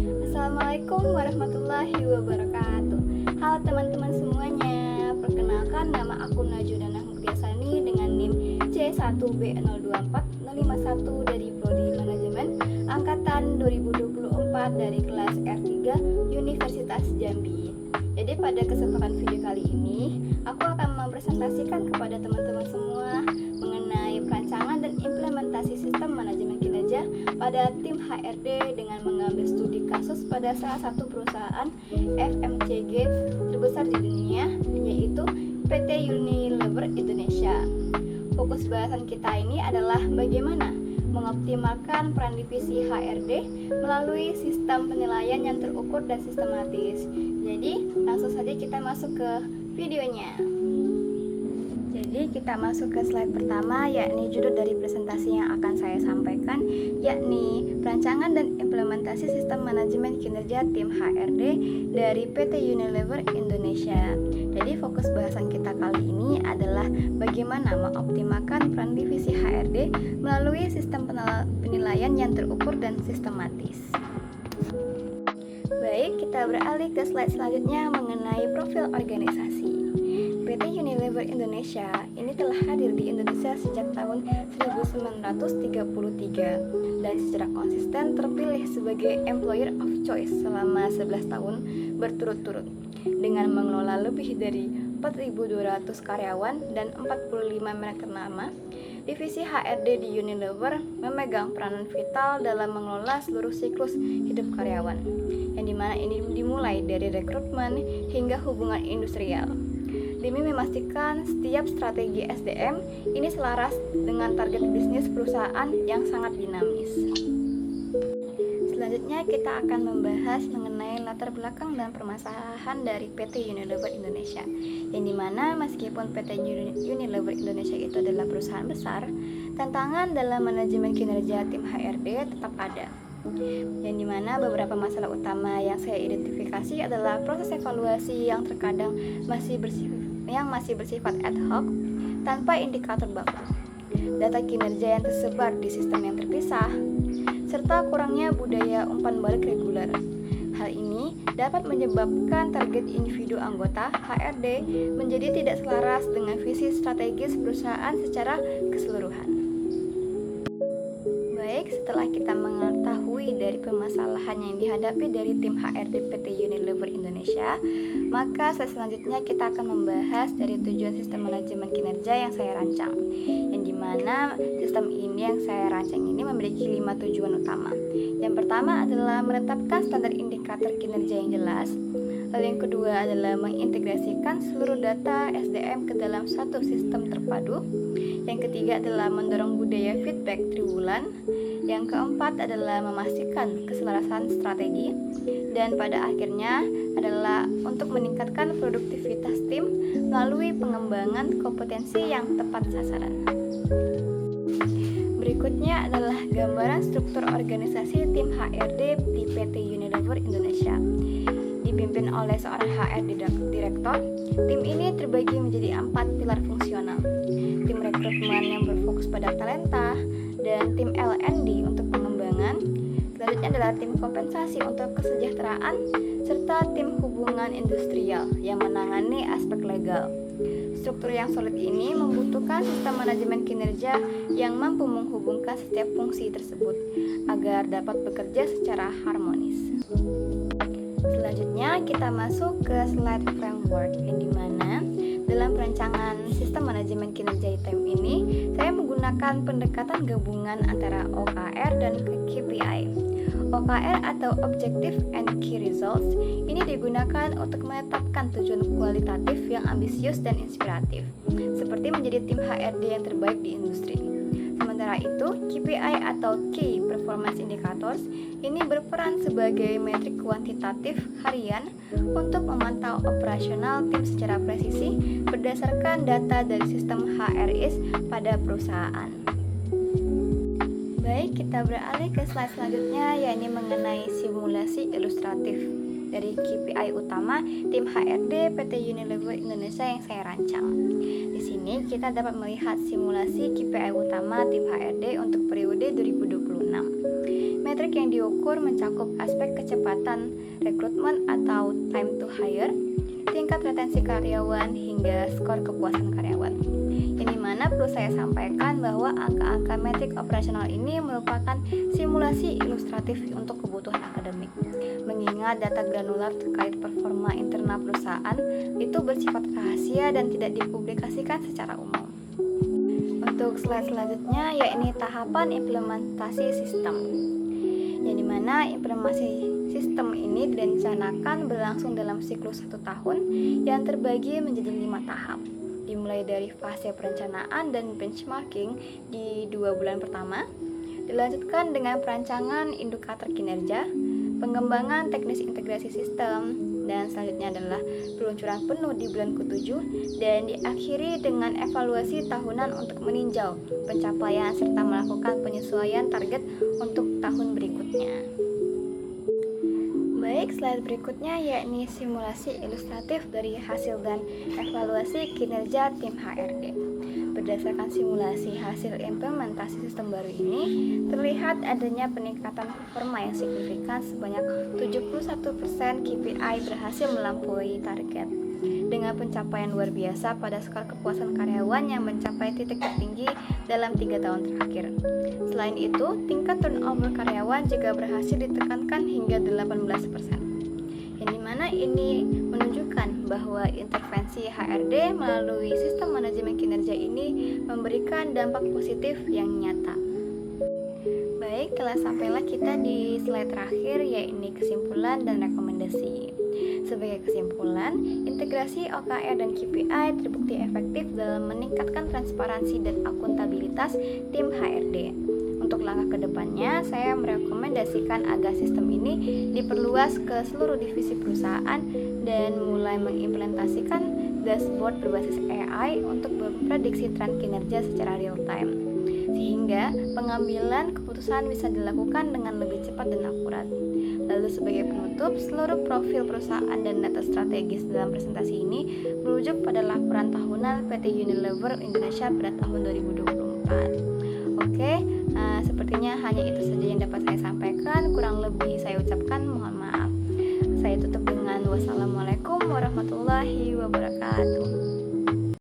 Assalamualaikum warahmatullahi wabarakatuh. Halo teman-teman semuanya, perkenalkan nama aku Najudana Muktiasani dengan NIM C1B024051 dari Prodi Manajemen Angkatan 2024 dari kelas R3 Universitas Jambi. Jadi pada kesempatan video kali ini, aku akan mempresentasikan kepada teman-teman semua mengenai perancangan dan implementasi sistem manajemen kinerja pada tim HRD dengan mengambil studi kasus pada salah satu perusahaan FMCG terbesar di dunia, yaitu PT Unilever Indonesia. Fokus bahasan kita ini adalah bagaimana mengoptimalkan peran divisi HRD melalui sistem penilaian yang terukur dan sistematis. Jadi, langsung saja kita masuk ke videonya. Jadi kita masuk ke slide pertama, yakni judul dari presentasi yang akan saya sampaikan, yakni perancangan dan implementasi sistem manajemen kinerja tim HRD dari PT Unilever Indonesia. Jadi fokus bahasan kita kali ini adalah bagaimana mengoptimalkan peran divisi HRD melalui sistem penilaian yang terukur dan sistematis. Baik, kita beralih ke slide selanjutnya mengenai profil organisasi. PT Unilever Indonesia ini telah hadir di Indonesia sejak tahun 1933 dan secara konsisten terpilih sebagai employer of choice selama 11 tahun berturut-turut dengan mengelola lebih dari 4.200 karyawan dan 45 merek ternama. Divisi HRD di Unilever memegang peranan vital dalam mengelola seluruh siklus hidup karyawan, yang dimana ini dimulai dari rekrutmen hingga hubungan industrial, demi memastikan setiap strategi SDM ini selaras dengan target bisnis perusahaan yang sangat dinamis. Selanjutnya kita akan membahas mengenai latar belakang dan permasalahan dari PT Unilever Indonesia, yang dimana meskipun PT Unilever Indonesia itu adalah perusahaan besar, tantangan dalam manajemen kinerja tim HRD tetap ada, yang dimana beberapa masalah utama yang saya identifikasi adalah proses evaluasi yang terkadang masih bersifat ad hoc tanpa indikator baku, data kinerja yang tersebar di sistem yang terpisah, serta kurangnya budaya umpan balik reguler. Hal ini dapat menyebabkan target individu anggota HRD menjadi tidak selaras dengan visi strategis perusahaan secara keseluruhan. Baik, setelah kita mengetahui dari permasalahan yang dihadapi dari tim HRD PT Unilever Indonesia, maka selanjutnya kita akan membahas dari tujuan sistem manajemen kinerja yang saya rancang, yang dimana sistem ini yang saya rancang ini memiliki 5 tujuan utama. Yang pertama adalah menetapkan standar indikator kinerja yang jelas. Lalu yang kedua adalah mengintegrasikan seluruh data SDM ke dalam satu sistem terpadu. Yang ketiga adalah mendorong budaya feedback triwulan. Yang keempat adalah memastikan keselarasan strategi. Dan pada akhirnya adalah untuk meningkatkan produktivitas tim melalui pengembangan kompetensi yang tepat sasaran. Berikutnya adalah gambaran struktur organisasi tim HRD di PT Unilever Indonesia. Dipimpin oleh seorang HRD direktor, tim ini terbagi menjadi 4 pilar fungsional. Tim rekrutmen yang berfokus pada talenta, dan tim L&D untuk pengembangan. Selanjutnya adalah tim kompensasi untuk kesejahteraan, serta tim hubungan industrial yang menangani aspek legal. Struktur yang solid ini membutuhkan sistem manajemen kinerja yang mampu menghubungkan setiap fungsi tersebut agar dapat bekerja secara harmonis. Selanjutnya kita masuk ke slide framework, yang dimana dalam perancangan sistem manajemen kinerja tim ini saya menggunakan pendekatan gabungan antara OKR dan KPI. OKR atau Objective and Key Results ini digunakan untuk menetapkan tujuan kualitatif yang ambisius dan inspiratif, seperti menjadi tim HRD yang terbaik di industri. Sementara itu, KPI atau Key Performance Indicators ini berperan sebagai metrik kuantitatif harian untuk memantau operasional tim secara presisi berdasarkan data dari sistem HRIS pada perusahaan. Baik, kita beralih ke slide selanjutnya, yakni mengenai simulasi ilustratif dari KPI utama tim HRD PT Unilever Indonesia yang saya rancang. Di sini kita dapat melihat simulasi KPI utama tim HRD untuk periode 2026. Metrik Metrik yang diukur mencakup aspek kecepatan rekrutmen atau time to hire, tingkat retensi karyawan, hingga skor kepuasan karyawan. Ini mana perlu saya sampaikan bahwa angka-angka metrik operasional ini merupakan simulasi ilustratif untuk kebutuhan akademik. Mengingat data granular terkait performa internal perusahaan itu bersifat rahasia dan tidak dipublikasikan secara umum. Untuk slide selanjutnya yakni tahapan implementasi sistem, yang dimana implementasi sistem ini direncanakan berlangsung dalam siklus 1 tahun yang terbagi menjadi 5 tahap, dimulai dari fase perencanaan dan benchmarking di 2 bulan pertama, dilanjutkan dengan perancangan indikator kinerja, pengembangan teknis integrasi sistem, dan selanjutnya adalah peluncuran penuh di bulan ke-7, dan diakhiri dengan evaluasi tahunan untuk meninjau pencapaian serta melakukan penyesuaian target untuk tahun berikutnya. Baik, slide berikutnya yakni simulasi ilustratif dari hasil dan evaluasi kinerja tim HRD. Berdasarkan simulasi hasil implementasi sistem baru ini, terlihat adanya peningkatan performa yang signifikan sebanyak 71% KPI berhasil melampaui target, dengan pencapaian luar biasa pada skor kepuasan karyawan yang mencapai titik tertinggi dalam 3 tahun terakhir. Selain itu, tingkat turnover karyawan juga berhasil ditekankan hingga 18%. Yang dimana ini menunjukkan bahwa intervensi HRD melalui sistem manajemen kinerja ini memberikan dampak positif yang nyata. Baik, telah sampailah kita di slide terakhir yakni kesimpulan dan rekomendasi. Sebagai kesimpulan, integrasi OKR dan KPI terbukti efektif dalam meningkatkan transparansi dan akuntabilitas tim HRD. Untuk langkah kedepannya, saya merekomendasikan agar sistem ini diperluas ke seluruh divisi perusahaan dan mulai mengimplementasikan dashboard berbasis AI untuk memprediksi tren kinerja secara real time, sehingga pengambilan keputusan bisa dilakukan dengan lebih cepat dan akurat. Lalu sebagai penutup, seluruh profil perusahaan dan data strategis dalam presentasi ini merujuk pada laporan tahunan PT Unilever Indonesia pada tahun 2024. Oke, sepertinya hanya itu saja yang dapat saya sampaikan. Kurang lebih saya ucapkan mohon maaf. Saya tutup dengan wassalamualaikum warahmatullahi wabarakatuh.